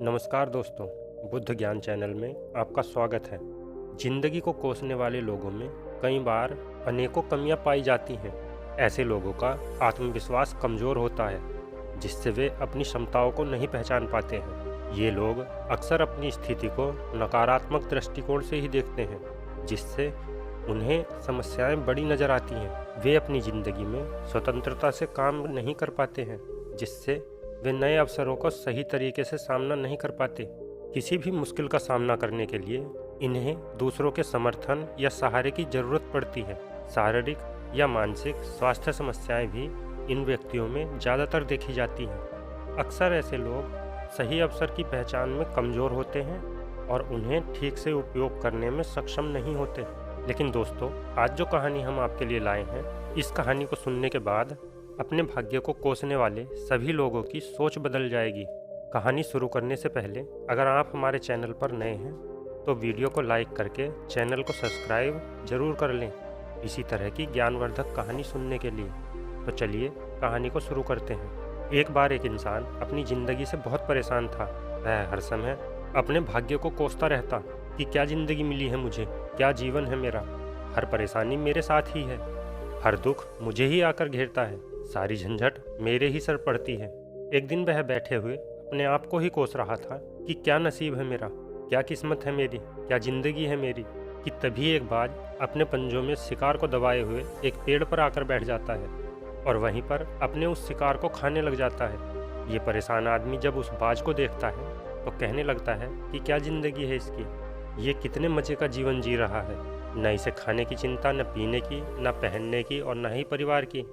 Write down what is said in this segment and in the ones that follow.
नमस्कार दोस्तों, बुद्ध ज्ञान चैनल में आपका स्वागत है। जिंदगी को कोसने वाले लोगों में कई बार अनेकों कमियां पाई जाती हैं। ऐसे लोगों का आत्मविश्वास कमज़ोर होता है, जिससे वे अपनी क्षमताओं को नहीं पहचान पाते हैं। ये लोग अक्सर अपनी स्थिति को नकारात्मक दृष्टिकोण से ही देखते हैं, जिससे उन्हें समस्याएं बड़ी नज़र आती हैं। वे अपनी ज़िंदगी में स्वतंत्रता से काम नहीं कर पाते हैं, जिससे वे नए अवसरों को सही तरीके से सामना नहीं कर पाते। किसी भी मुश्किल का सामना करने के लिए इन्हें दूसरों के समर्थन या सहारे की ज़रूरत पड़ती है। शारीरिक या मानसिक स्वास्थ्य समस्याएं भी इन व्यक्तियों में ज़्यादातर देखी जाती हैं। अक्सर ऐसे लोग सही अवसर की पहचान में कमज़ोर होते हैं और उन्हें ठीक से उपयोग करने में सक्षम नहीं होते। लेकिन दोस्तों, आज जो कहानी हम आपके लिए लाए हैं, इस कहानी को सुनने के बाद अपने भाग्य को कोसने वाले सभी लोगों की सोच बदल जाएगी। कहानी शुरू करने से पहले अगर आप हमारे चैनल पर नए हैं तो वीडियो को लाइक करके चैनल को सब्सक्राइब जरूर कर लें, इसी तरह की ज्ञानवर्धक कहानी सुनने के लिए। तो चलिए कहानी को शुरू करते हैं। एक बार एक इंसान अपनी ज़िंदगी से बहुत परेशान था। वह हर समय अपने भाग्य को कोसता रहता कि क्या ज़िंदगी मिली है मुझे, क्या जीवन है मेरा। हर परेशानी मेरे साथ ही है, हर दुख मुझे ही आकर घेरता है, सारी झंझट मेरे ही सर पड़ती है। एक दिन वह बैठे हुए अपने आप को ही कोस रहा था कि क्या नसीब है मेरा, क्या किस्मत है मेरी, क्या ज़िंदगी है मेरी, कि तभी एक बाज अपने पंजों में शिकार को दबाए हुए एक पेड़ पर आकर बैठ जाता है और वहीं पर अपने उस शिकार को खाने लग जाता है। ये परेशान आदमी जब उस बाज को देखता है तो कहने लगता है कि क्या ज़िंदगी है इसकी, ये कितने मज़े का जीवन जी रहा है। न इसे खाने की चिंता, न पीने की, न पहनने की और न ही परिवार की।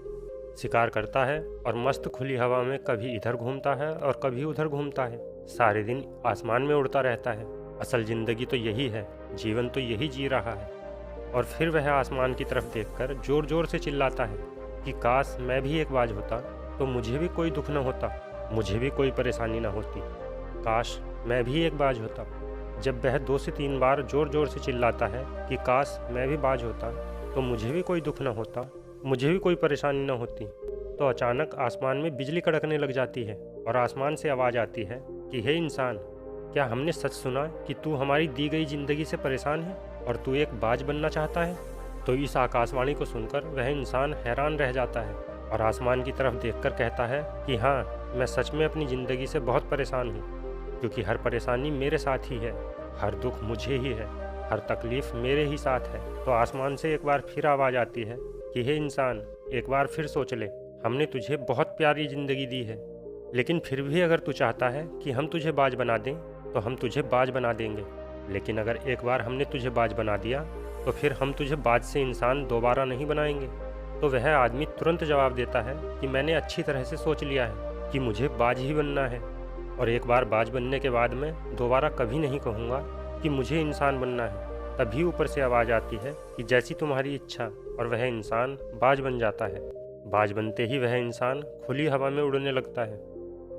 शिकार करता है और मस्त खुली हवा में कभी इधर घूमता है और कभी उधर घूमता है। सारे दिन आसमान में उड़ता रहता है। असल ज़िंदगी तो यही है, जीवन तो यही जी रहा है। और फिर वह आसमान की तरफ देखकर ज़ोर ज़ोर से चिल्लाता है कि काश मैं भी एक बाज होता तो मुझे भी कोई दुख न होता, मुझे भी कोई परेशानी न होती। काश मैं भी एक बाज होता। जब वह 2 से 3 बार ज़ोर ज़ोर से चिल्लाता है कि काश मैं भी बाज होता तो मुझे भी कोई दुख न होता, मुझे भी कोई परेशानी न होती, तो अचानक आसमान में बिजली कड़कने लग जाती है और आसमान से आवाज़ आती है कि हे इंसान, क्या हमने सच सुना कि तू हमारी दी गई ज़िंदगी से परेशान है और तू एक बाज बनना चाहता है। तो इस आकाशवाणी को सुनकर वह इंसान हैरान रह जाता है और आसमान की तरफ देखकर कहता है कि हाँ, मैं सच में अपनी ज़िंदगी से बहुत परेशान हूँ, क्योंकि हर परेशानी मेरे साथ ही है, हर दुख मुझे ही है, हर तकलीफ़ मेरे ही साथ है। तो आसमान से एक बार फिर आवाज़ आती है कि हे इंसान, एक बार फिर सोच ले, हमने तुझे बहुत प्यारी ज़िंदगी दी है, लेकिन फिर भी अगर तू चाहता है कि हम तुझे बाज बना दें तो हम तुझे बाज बना देंगे। लेकिन अगर एक बार हमने तुझे बाज बना दिया तो फिर हम तुझे बाज से इंसान दोबारा नहीं बनाएंगे। तो वह आदमी तुरंत जवाब देता है कि मैंने अच्छी तरह से सोच लिया है कि मुझे बाज ही बनना है, और एक बार बाज बनने के बाद मैं दोबारा कभी नहीं कहूँगा कि मुझे इंसान बनना है। तभी ऊपर से आवाज़ आती है कि जैसी तुम्हारी इच्छा, और वह इंसान बाज बन जाता है। बाज बनते ही वह इंसान खुली हवा में उड़ने लगता है।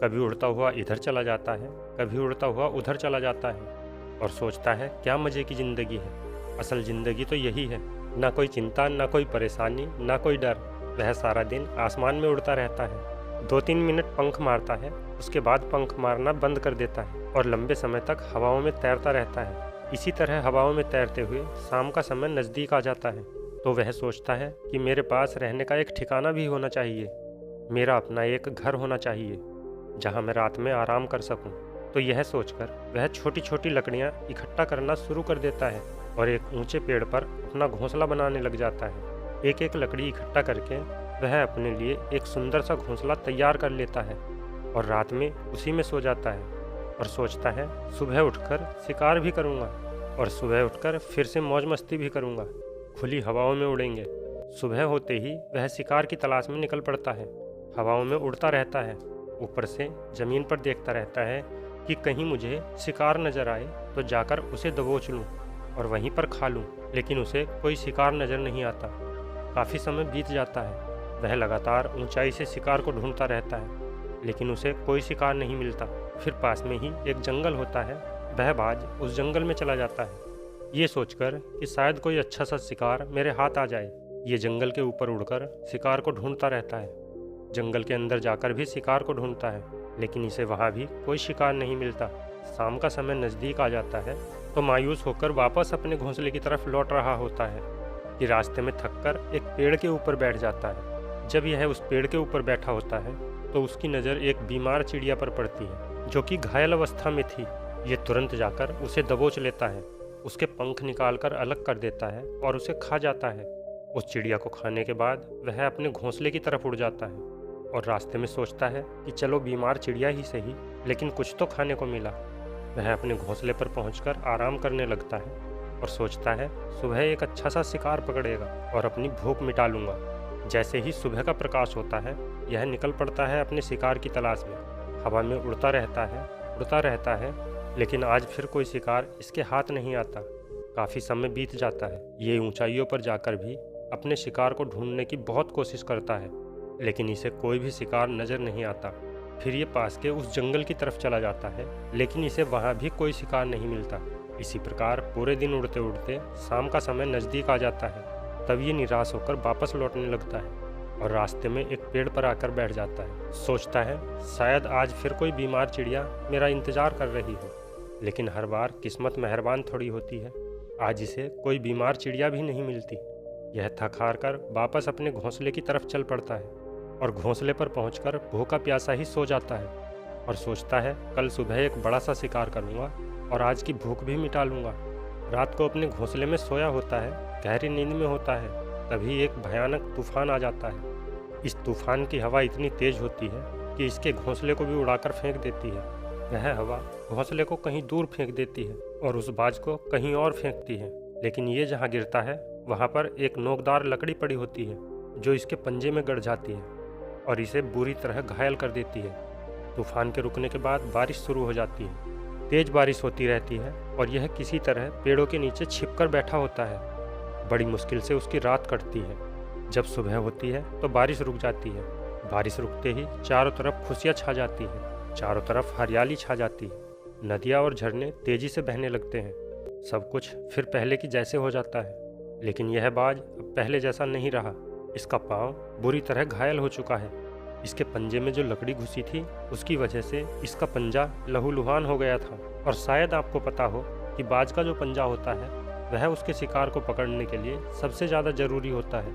कभी उड़ता हुआ इधर चला जाता है, कभी उड़ता हुआ उधर चला जाता है और सोचता है क्या मज़े की ज़िंदगी है। असल ज़िंदगी तो यही है, ना कोई चिंता, ना कोई परेशानी, ना कोई डर। वह सारा दिन आसमान में उड़ता रहता है। 2-3 मिनट पंख मारता है, उसके बाद पंख मारना बंद कर देता है और लंबे समय तक हवाओं में तैरता रहता है। इसी तरह हवाओं में तैरते हुए शाम का समय नज़दीक आ जाता है तो वह सोचता है कि मेरे पास रहने का एक ठिकाना भी होना चाहिए, मेरा अपना एक घर होना चाहिए जहां मैं रात में आराम कर सकूं। तो यह सोचकर वह छोटी छोटी लकड़ियां इकट्ठा करना शुरू कर देता है और एक ऊंचे पेड़ पर अपना घोंसला बनाने लग जाता है। एक एक लकड़ी इकट्ठा करके वह अपने लिए एक सुंदर सा घोंसला तैयार कर लेता है और रात में उसी में सो जाता है और सोचता है सुबह उठकर शिकार भी करूँगा और सुबह उठकर फिर से मौज मस्ती भी करूँगा, खुली हवाओं में उड़ेंगे। सुबह होते ही वह शिकार की तलाश में निकल पड़ता है। हवाओं में उड़ता रहता है, ऊपर से ज़मीन पर देखता रहता है कि कहीं मुझे शिकार नज़र आए तो जाकर उसे दबोच लूँ और वहीं पर खा लूँ। लेकिन उसे कोई शिकार नज़र नहीं आता। काफ़ी समय बीत जाता है। वह लगातार ऊंचाई से शिकार को ढूंढता रहता है, लेकिन उसे कोई शिकार नहीं मिलता। फिर पास में ही एक जंगल होता है। वह बाज उस जंगल में चला जाता है, ये सोचकर कि शायद कोई अच्छा सा शिकार मेरे हाथ आ जाए। ये जंगल के ऊपर उड़कर शिकार को ढूंढता रहता है। जंगल के अंदर जाकर भी शिकार को ढूंढता है, लेकिन इसे वहाँ भी कोई शिकार नहीं मिलता। शाम का समय नज़दीक आ जाता है तो मायूस होकर वापस अपने घोंसले की तरफ लौट रहा होता है कि रास्ते में थककर एक पेड़ के ऊपर बैठ जाता है। जब यह उस पेड़ के ऊपर बैठा होता है तो उसकी नज़र एक बीमार चिड़िया पर पड़ती है जो कि घायल अवस्था में थी। ये तुरंत जाकर उसे दबोच लेता है, उसके पंख निकालकर अलग कर देता है और उसे खा जाता है। उस चिड़िया को खाने के बाद वह अपने घोंसले की तरफ उड़ जाता है और रास्ते में सोचता है कि चलो बीमार चिड़िया ही सही, लेकिन कुछ तो खाने को मिला। वह अपने घोंसले पर पहुंचकर आराम करने लगता है और सोचता है सुबह एक अच्छा सा शिकार पकड़ेगा और अपनी भूख मिटा लूँगा। जैसे ही सुबह का प्रकाश होता है यह निकल पड़ता है अपने शिकार की तलाश में। हवा में उड़ता रहता है, लेकिन आज फिर कोई शिकार इसके हाथ नहीं आता। काफ़ी समय बीत जाता है। ये ऊंचाइयों पर जाकर भी अपने शिकार को ढूंढने की बहुत कोशिश करता है, लेकिन इसे कोई भी शिकार नज़र नहीं आता। फिर ये पास के उस जंगल की तरफ चला जाता है, लेकिन इसे वहाँ भी कोई शिकार नहीं मिलता। इसी प्रकार पूरे दिन उड़ते उड़ते शाम का समय नज़दीक आ जाता है। तब ये निराश होकर वापस लौटने लगता है और रास्ते में एक पेड़ पर आकर बैठ जाता है। सोचता है शायद आज फिर कोई बीमार चिड़िया मेरा इंतज़ार कर रही हो, लेकिन हर बार किस्मत मेहरबान थोड़ी होती है। आज इसे कोई बीमार चिड़िया भी नहीं मिलती। यह थक हार कर वापस अपने घोंसले की तरफ चल पड़ता है और घोंसले पर पहुंचकर भूखा प्यासा ही सो जाता है और सोचता है कल सुबह एक बड़ा सा शिकार करूंगा और आज की भूख भी मिटा लूंगा। रात को अपने घोंसले में सोया होता है, गहरी नींद में होता है, तभी एक भयानक तूफान आ जाता है। इस तूफान की हवा इतनी तेज होती है कि इसके घोंसले को भी उड़ाकर फेंक देती है। वह हवा घोंसले को कहीं दूर फेंक देती है और उस बाज को कहीं और फेंकती है, लेकिन ये जहाँ गिरता है वहाँ पर एक नोकदार लकड़ी पड़ी होती है जो इसके पंजे में गड़ जाती है और इसे बुरी तरह घायल कर देती है। तूफान के रुकने के बाद बारिश शुरू हो जाती है। तेज बारिश होती रहती है और यह किसी तरह पेड़ों के नीचे छिपकर बैठा होता है। बड़ी मुश्किल से उसकी रात कटती है। जब सुबह होती है तो बारिश रुक जाती है। बारिश रुकते ही चारों तरफ खुशियाँ छा जाती है, चारों तरफ हरियाली छा जाती है। नदियाँ और झरने तेजी से बहने लगते हैं। सब कुछ फिर पहले की जैसे हो जाता है, लेकिन यह बाज अब पहले जैसा नहीं रहा। इसका पाँव बुरी तरह घायल हो चुका है। इसके पंजे में जो लकड़ी घुसी थी उसकी वजह से इसका पंजा लहूलुहान हो गया था। और शायद आपको पता हो कि बाज का जो पंजा होता है वह उसके शिकार को पकड़ने के लिए सबसे ज़्यादा ज़रूरी होता है,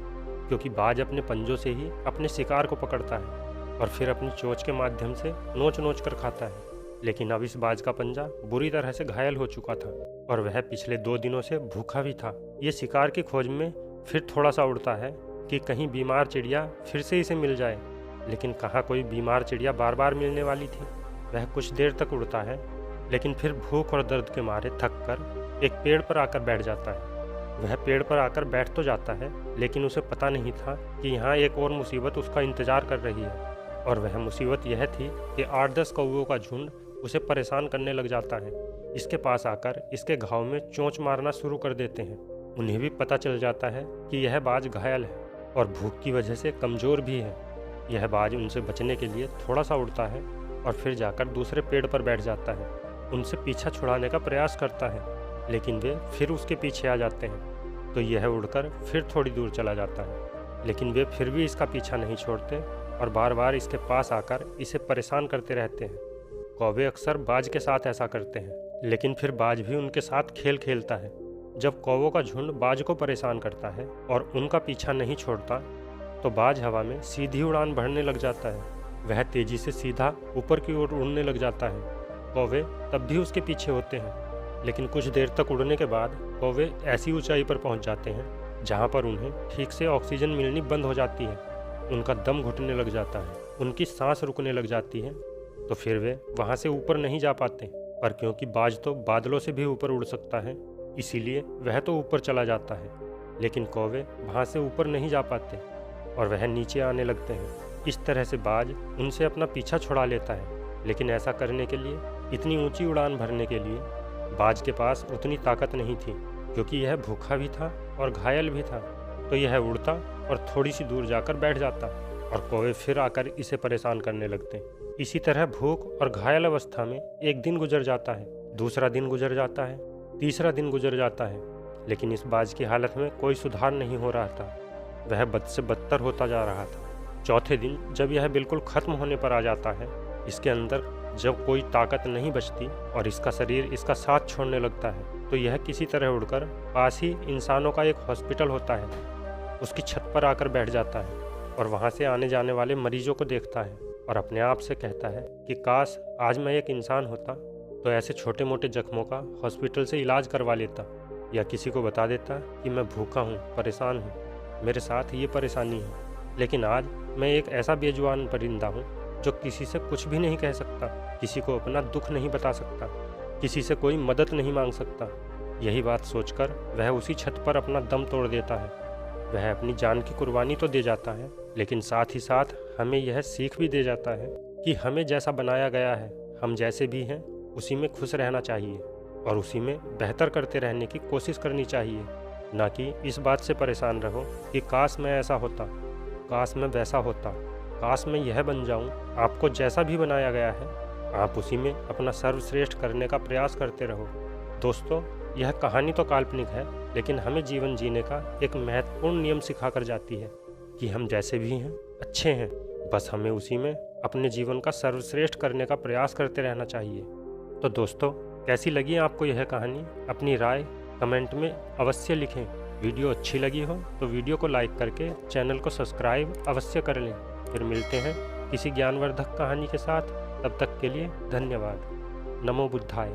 क्योंकि बाज अपने पंजों से ही अपने शिकार को पकड़ता है और फिर अपनी चोंच के माध्यम से नोच नोच कर खाता है। लेकिन अब इस बाज का पंजा बुरी तरह से घायल हो चुका था और वह पिछले 2 दिनों से भूखा भी था। ये शिकार की खोज में फिर थोड़ा सा उड़ता है कि कहीं बीमार चिड़िया फिर से इसे मिल जाए, लेकिन कहाँ कोई बीमार चिड़िया बार बार मिलने वाली थी। वह कुछ देर तक उड़ता है, लेकिन फिर भूख और दर्द के मारे थक कर एक पेड़ पर आकर बैठ जाता है। वह पेड़ पर आकर बैठ तो जाता है, लेकिन उसे पता नहीं था कि यहाँ एक और मुसीबत उसका इंतजार कर रही है। और वह मुसीबत यह थी कि 8-10 कौवों का झुंड उसे परेशान करने लग जाता है। इसके पास आकर इसके घाव में चोंच मारना शुरू कर देते हैं। उन्हें भी पता चल जाता है कि यह बाज घायल है और भूख की वजह से कमज़ोर भी है। यह बाज उनसे बचने के लिए थोड़ा सा उड़ता है और फिर जाकर दूसरे पेड़ पर बैठ जाता है। उनसे पीछा छुड़ाने का प्रयास करता है, लेकिन वे फिर उसके पीछे आ जाते हैं। तो यह उड़कर फिर थोड़ी दूर चला जाता है, लेकिन वे फिर भी इसका पीछा नहीं छोड़ते और बार बार इसके पास आकर इसे परेशान करते रहते हैं। कौवे अक्सर बाज के साथ ऐसा करते हैं, लेकिन फिर बाज भी उनके साथ खेल खेलता है। जब कौवों का झुंड बाज को परेशान करता है और उनका पीछा नहीं छोड़ता, तो बाज हवा में सीधी उड़ान भरने लग जाता है। वह तेजी से सीधा ऊपर की ओर उड़ने लग जाता है। कौवे तब भी उसके पीछे होते हैं, लेकिन कुछ देर तक उड़ने के बाद कौवे ऐसी ऊंचाई पर पहुंच जाते हैं जहां पर उन्हें ठीक से ऑक्सीजन मिलनी बंद हो जाती है। उनका दम घुटने लग जाता है, उनकी सांस रुकने लग जाती है। तो फिर वे वहां से ऊपर नहीं जा पाते, पर क्योंकि बाज तो बादलों से भी ऊपर उड़ सकता है, इसीलिए वह तो ऊपर चला जाता है। लेकिन कौवे वहां से ऊपर नहीं जा पाते और वह नीचे आने लगते हैं। इस तरह से बाज उनसे अपना पीछा छुड़ा लेता है, लेकिन ऐसा करने के लिए, इतनी ऊंची उड़ान भरने के लिए बाज के पास उतनी ताकत नहीं थी, क्योंकि यह भूखा भी था और घायल भी था। तो यह उड़ता और थोड़ी सी दूर जाकर बैठ जाता और कौवे फिर आकर इसे परेशान करने लगते। इसी तरह भूख और घायल अवस्था में एक दिन गुजर जाता है, दूसरा दिन गुजर जाता है, तीसरा दिन गुजर जाता है, लेकिन इस बाज की हालत में कोई सुधार नहीं हो रहा था। वह बद से बदतर होता जा रहा था। चौथे दिन जब यह बिल्कुल खत्म होने पर आ जाता है, इसके अंदर जब कोई ताकत नहीं बचती और इसका शरीर इसका साथ छोड़ने लगता है तो यह किसी तरह उड़कर पास ही इंसानों का एक हॉस्पिटल होता है उसकी छत पर आकर बैठ जाता है और वहाँ से आने जाने वाले मरीजों को देखता है और अपने आप से कहता है कि काश आज मैं एक इंसान होता तो ऐसे छोटे मोटे जख्मों का हॉस्पिटल से इलाज करवा लेता या किसी को बता देता कि मैं भूखा हूँ, परेशान हूँ, मेरे साथ ये परेशानी है। लेकिन आज मैं एक ऐसा बेजुबान परिंदा हूँ जो किसी से कुछ भी नहीं कह सकता, किसी को अपना दुख नहीं बता सकता, किसी से कोई मदद नहीं मांग सकता। यही बात सोचकर वह उसी छत पर अपना दम तोड़ देता है। वह अपनी जान की कुर्बानी तो दे जाता है, लेकिन साथ ही साथ हमें यह सीख भी दे जाता है कि हमें जैसा बनाया गया है, हम जैसे भी हैं उसी में खुश रहना चाहिए और उसी में बेहतर करते रहने की कोशिश करनी चाहिए, ना कि इस बात से परेशान रहो कि काश मैं ऐसा होता, काश मैं वैसा होता, काश मैं यह बन जाऊं। आपको जैसा भी बनाया गया है आप उसी में अपना सर्वश्रेष्ठ करने का प्रयास करते रहो। दोस्तों, यह कहानी तो काल्पनिक है, लेकिन हमें जीवन जीने का एक महत्वपूर्ण नियम सिखाकर जाती है कि हम जैसे भी हैं अच्छे हैं, बस हमें उसी में अपने जीवन का सर्वश्रेष्ठ करने का प्रयास करते रहना चाहिए। तो दोस्तों, कैसी लगी आपको यह कहानी? अपनी राय कमेंट में अवश्य लिखें। वीडियो अच्छी लगी हो तो वीडियो को लाइक करके चैनल को सब्सक्राइब अवश्य कर लें। फिर मिलते हैं किसी ज्ञानवर्धक कहानी के साथ। तब तक के लिए धन्यवाद। नमो बुद्धाय।